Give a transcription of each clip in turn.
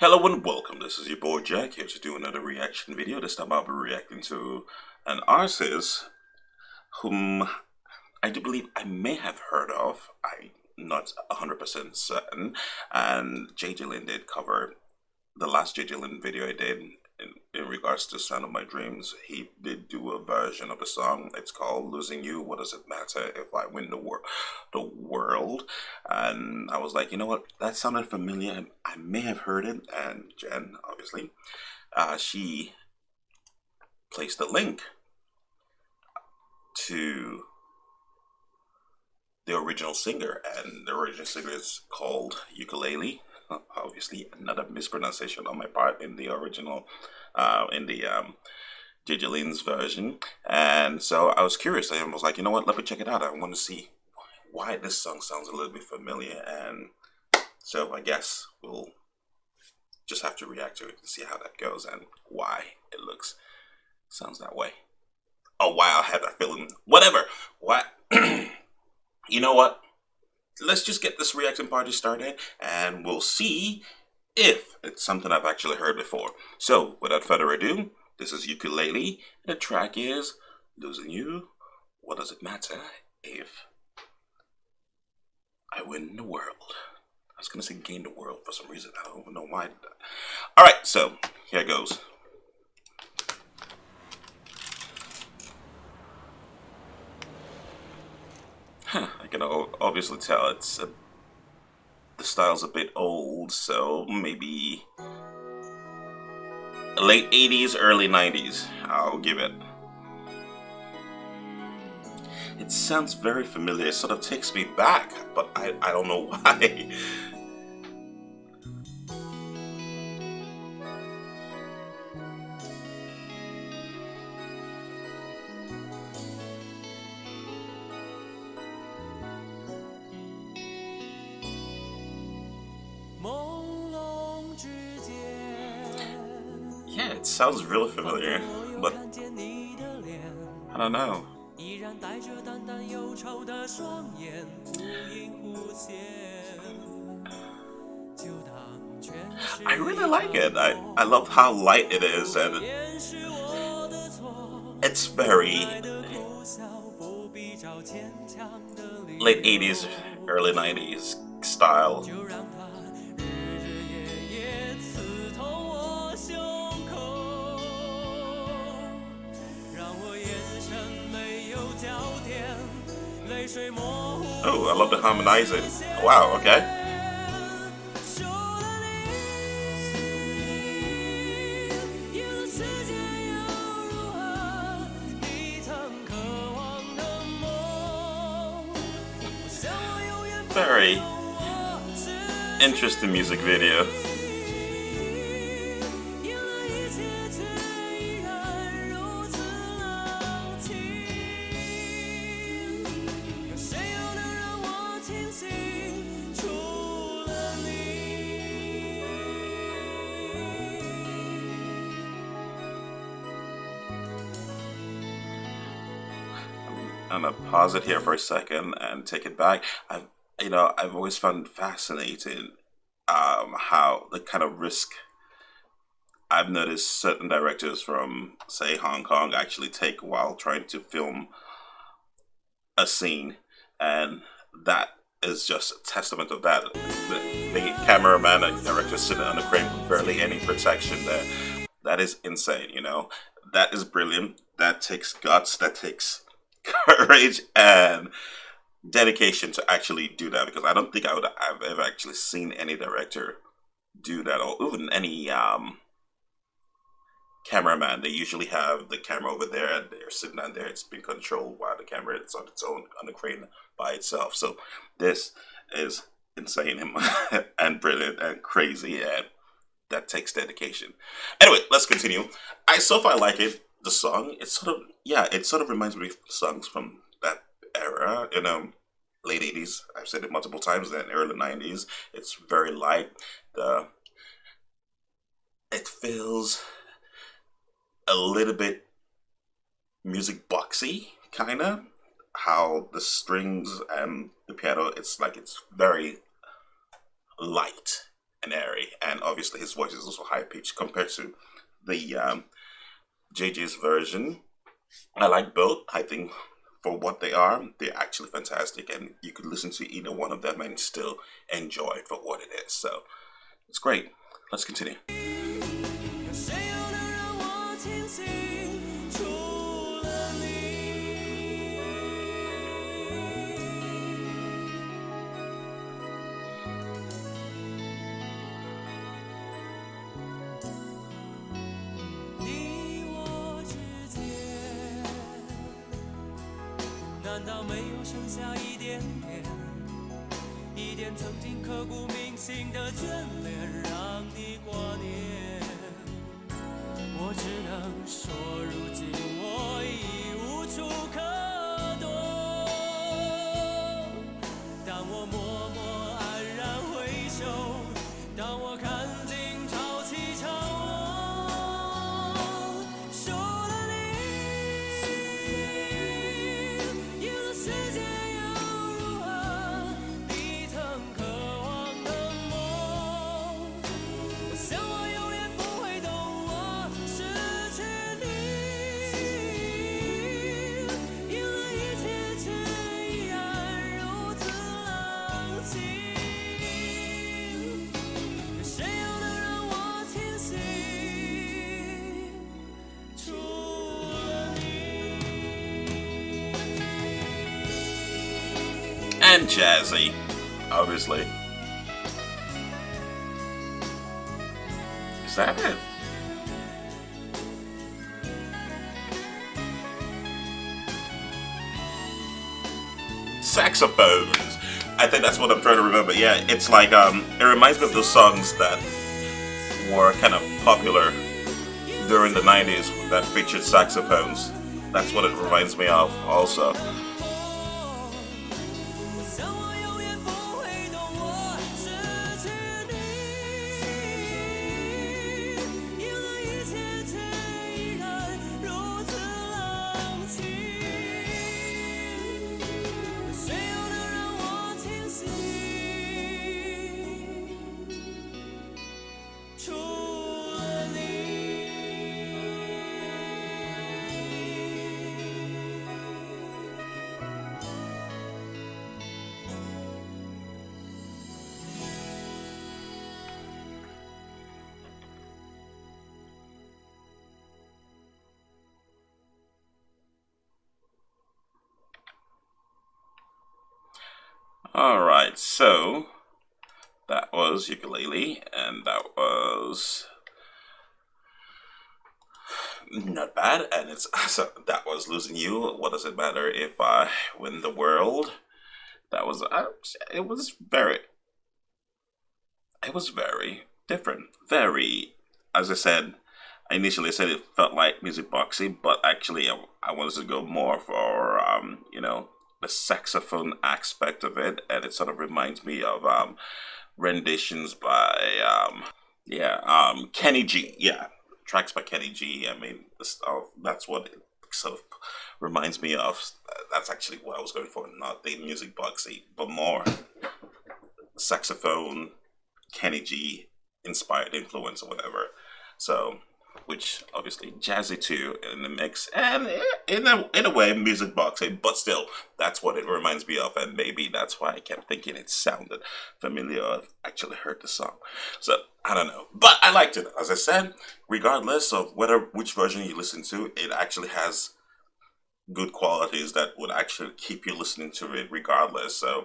Hello and welcome, this is your boy Jack here to do another reaction video. This time I'll be reacting to an artist whom I do believe I may have heard of. I'm not 100% certain. And JJ Lin did cover the last JJ Lin video I did in regards to Sound of My Dreams. He did do a version of the song. It's called Losing You. What Does It Matter If I Win the World? And I was like, you know what? That sounded familiar. I may have heard it. And Jen, obviously, she placed a link to the original singer, and the original singer is called Ukulele. Obviously, another mispronunciation on my part in the original, in the JJ Lin's version. And so I was curious. I was like, you know what? Let me check it out. I want to see why this song sounds a little bit familiar. And so I guess we'll just have to react to it and see how that goes and why it sounds that way. Oh, why I had that feeling. Whatever. What? You know what? Let's just get this reaction party started and we'll see if it's something I've actually heard before. So, without further ado, this is Ukulele. The track is Losing You. What Does It Matter If I Win the World? I was going to say gain the world for some reason. I don't know why. Alright, so here it goes. I can obviously tell the style's a bit old, so maybe late 80s, early 90s, I'll give it. It sounds very familiar, it sort of takes me back, but I don't know why. Yeah, it sounds really familiar, but I don't know. I really like it. I love how light it is, and it's very late 80s, early 90s style. Oh, I love the harmonizing. Wow, okay. Very interesting music video. I'm gonna pause it here for a second and take it back. I've always found fascinating how the kind of risk I've noticed certain directors from, say, Hong Kong actually take while trying to film a scene, and that is just a testament of that. The cameraman and director sitting on the crane with barely any protection there. That is insane, you know. That is brilliant. That takes guts. That takes courage and dedication to actually do that, because I don't think I've ever actually seen any director do that, or even any cameraman. They usually have the camera over there and they're sitting down there. It's been controlled while the camera is on its own on the crane by itself. So this is insane and brilliant and crazy, and that takes dedication. Anyway, let's continue. I so far like it. The song, it sort of reminds me of songs from that era, late 80s. I've said it multiple times, then early 90s. It's very light. It feels a little bit music boxy, kind of. How the strings and the piano, it's very light and airy, and obviously his voice is also high pitched compared to the JJ's version. I like both. I think for what they are, they're actually fantastic, and you could listen to either one of them and still enjoy it for what it is. So it's great. Let's continue.曾经刻骨铭心的眷恋，让你挂念。我只能说，如今我已无处可躲。当我默默黯然回首，当我看尽潮起潮落，输了你，赢了世界又如何？你曾渴望的梦，我想我永远不会懂我失去你，赢了一切却依然如此冷清，谁又能让我清醒？除了你。And jazzy, obviously. Is that it? Saxophones. I think that's what I'm trying to remember. Yeah, it's like it reminds me of those songs that were kind of popular during the 90s that featured saxophones. That's what it reminds me of also. 我想我永远不会懂我失去你，赢了一切却依然如此冷清，谁又能让我清醒？除了你。Alright, so that was Ukulele, and that was not bad, and it's so that was Losing You. What does it matter if I win the world? That was it was very different. Very, as I said, I initially said it felt like music boxing, but actually I wanted to go more for the saxophone aspect of it, and it sort of reminds me of renditions by Kenny G. Yeah, tracks by Kenny G. I mean, that's what it sort of reminds me of. That's actually what I was going for, not the music boxy, but more saxophone, Kenny G inspired influence or whatever. So, which obviously jazzy too in the mix, and in a way music boxing, but still that's what it reminds me of, and maybe that's why I kept thinking it sounded familiar. I've actually heard the song, so I don't know, but I liked it. As I said, regardless of which version you listen to, it actually has good qualities that would actually keep you listening to it regardless. So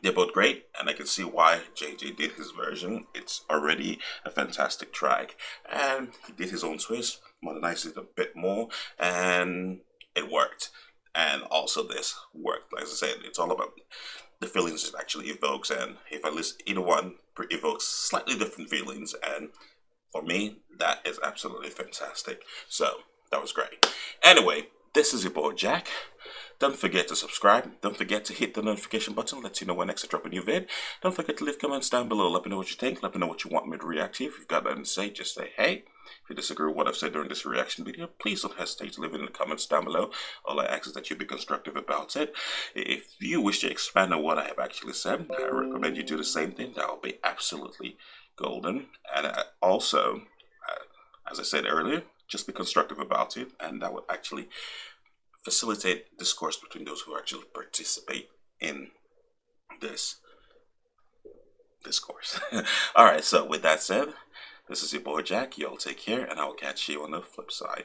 they're both great, and I can see why JJ did his version. It's already a fantastic track, and he did his own twist, modernized it a bit more, and it worked. And also this worked. Like I said, it's all about the feelings it actually evokes, and if I listen, either one evokes slightly different feelings, and for me, that is absolutely fantastic. So that was great. Anyway, this is your boy Jack. Don't forget to subscribe. Don't forget to hit the notification button. Let you know when next I drop a new vid. Don't forget to leave comments down below. Let me know what you think. Let me know what you want me to react to. If you've got nothing to say, just say hey. If you disagree with what I've said during this reaction video, please don't hesitate to leave it in the comments down below. All I ask is that you be constructive about it. If you wish to expand on what I have actually said, I recommend you do the same thing. That will be absolutely golden. And also, as I said earlier, just be constructive about it, and that would actually facilitate discourse between those who actually participate in this discourse. Alright, so with that said, this is your boy Jack. Y'all take care, and I will catch you on the flip side.